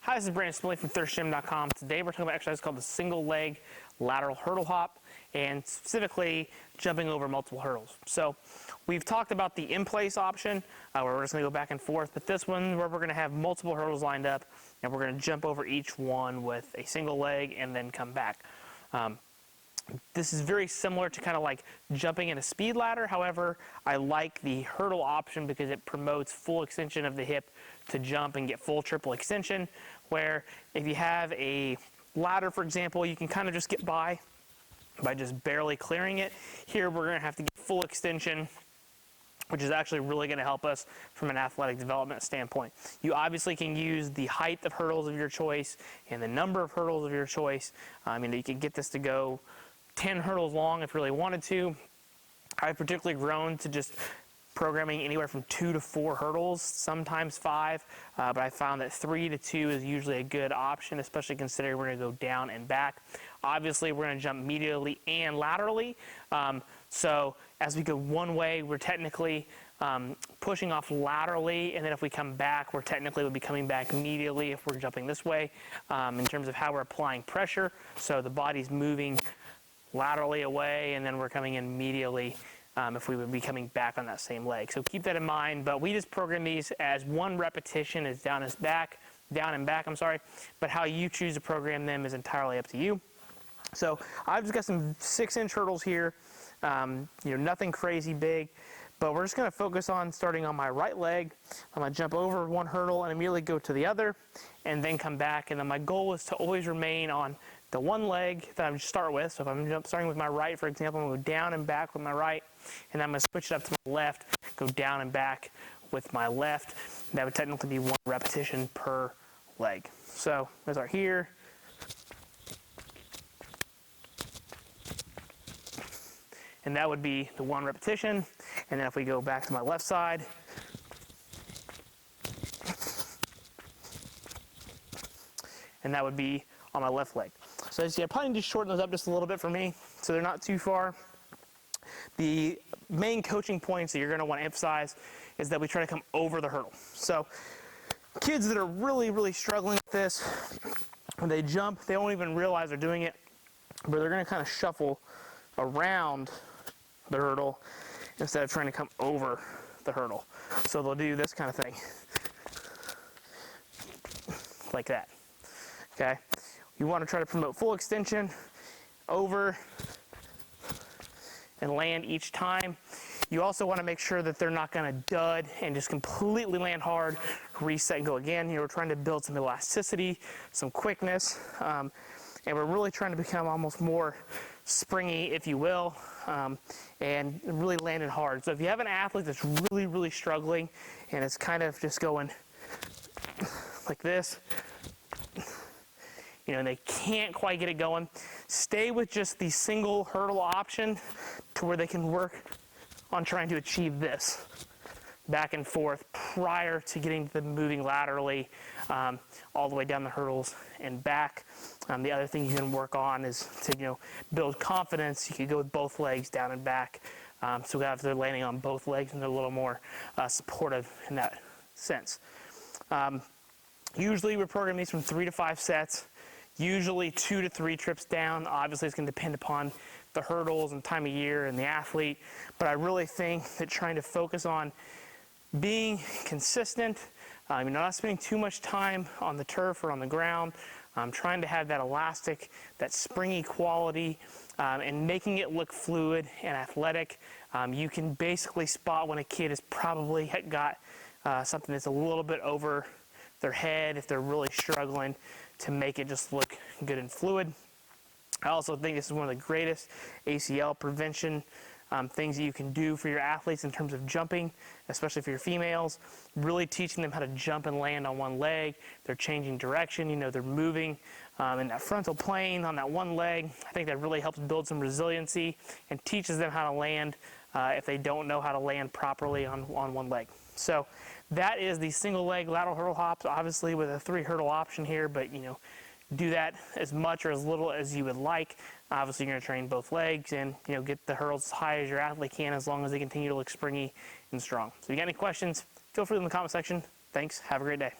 Hi, this is Brandon Smiley from thirstgym.com. Today we're talking about an exercise called the single leg lateral hurdle hop, and specifically jumping over multiple hurdles. So we've talked about the in-place option where we're just going to go back and forth, but this one where we're going to have multiple hurdles lined up and we're going to jump over each one with a single leg and then come back. This is very similar to kind of like jumping in a speed ladder. However, I like the hurdle option because it promotes full extension of the hip to jump and get full triple extension, where if you have a ladder, for example, you can kind of just get by just barely clearing it. Here we're going to have to get full extension, which is actually really going to help us from an athletic development standpoint. You obviously can use the height of hurdles of your choice and the number of hurdles of your choice. You can get this to go 10 hurdles long if you really wanted to. I've particularly grown to just programming anywhere from 2 to 4 hurdles, sometimes 5, but I found that 3 to 2 is usually a good option, especially considering we're going to go down and back. Obviously, we're going to jump medially and laterally, so as we go one way, we're technically pushing off laterally, and then if we come back, we're technically would be coming back medially if we're jumping this way, in terms of how we're applying pressure. So the body's moving laterally away, and then we're coming in medially if we would be coming back on that same leg. So keep that in mind, but we just program these as one repetition is down and back, but how you choose to program them is entirely up to you. So I've just got some 6-inch hurdles here, nothing crazy big, but we're just going to focus on starting on my right leg. I'm going to jump over one hurdle and immediately go to the other and then come back, and then my goal is to always remain on the one leg that I start with. So if I'm starting with my right, for example, I'm going to go down and back with my right, and I'm going to switch it up to my left, go down and back with my left. That would technically be one repetition per leg. So those are here. And that would be the one repetition. And then if we go back to my left side, and that would be on my left leg. So as you see, I probably need to shorten those up just a little bit for me so they're not too far. The main coaching points that you're going to want to emphasize is that we try to come over the hurdle. So kids that are really, really struggling with this, when they jump, they don't even realize they're doing it, but they're going to kind of shuffle around the hurdle instead of trying to come over the hurdle. So they'll do this kind of thing, like that. Okay? You want to try to promote full extension, over, and land each time. You also want to make sure that they're not going to dud and just completely land hard, reset and go again. We're trying to build some elasticity, some quickness, and we're really trying to become almost more springy, if you will, and really landing hard. So if you have an athlete that's really, really struggling and it's kind of just going like this, and they can't quite get it going, stay with just the single hurdle option to where they can work on trying to achieve this back and forth prior to getting to them moving laterally all the way down the hurdles and back. The other thing you can work on is to build confidence. You could go with both legs down and back, so if they're landing on both legs and they're a little more supportive in that sense. Usually we program these from 3 to 5 sets. Usually 2 to 3 trips down. Obviously, it's going to depend upon the hurdles and time of year and the athlete, but I really think that trying to focus on being consistent, not spending too much time on the turf or on the ground, trying to have that elastic, that springy quality, and making it look fluid and athletic. You can basically spot when a kid has probably got something that's a little bit over their head if they're really struggling to make it just look good and fluid. I also think this is one of the greatest ACL prevention things that you can do for your athletes in terms of jumping, especially for your females. Really teaching them how to jump and land on one leg. They're changing direction, they're moving in that frontal plane on that one leg. I think that really helps build some resiliency and teaches them how to land if they don't know how to land properly on one leg. So that is the single leg lateral hurdle hops, obviously with a 3 hurdle option here, but do that as much or as little as you would like. Obviously you're going to train both legs and get the hurdles as high as your athlete can, as long as they continue to look springy and strong. So if you got any questions, feel free in the comment section. Thanks. Have a great day.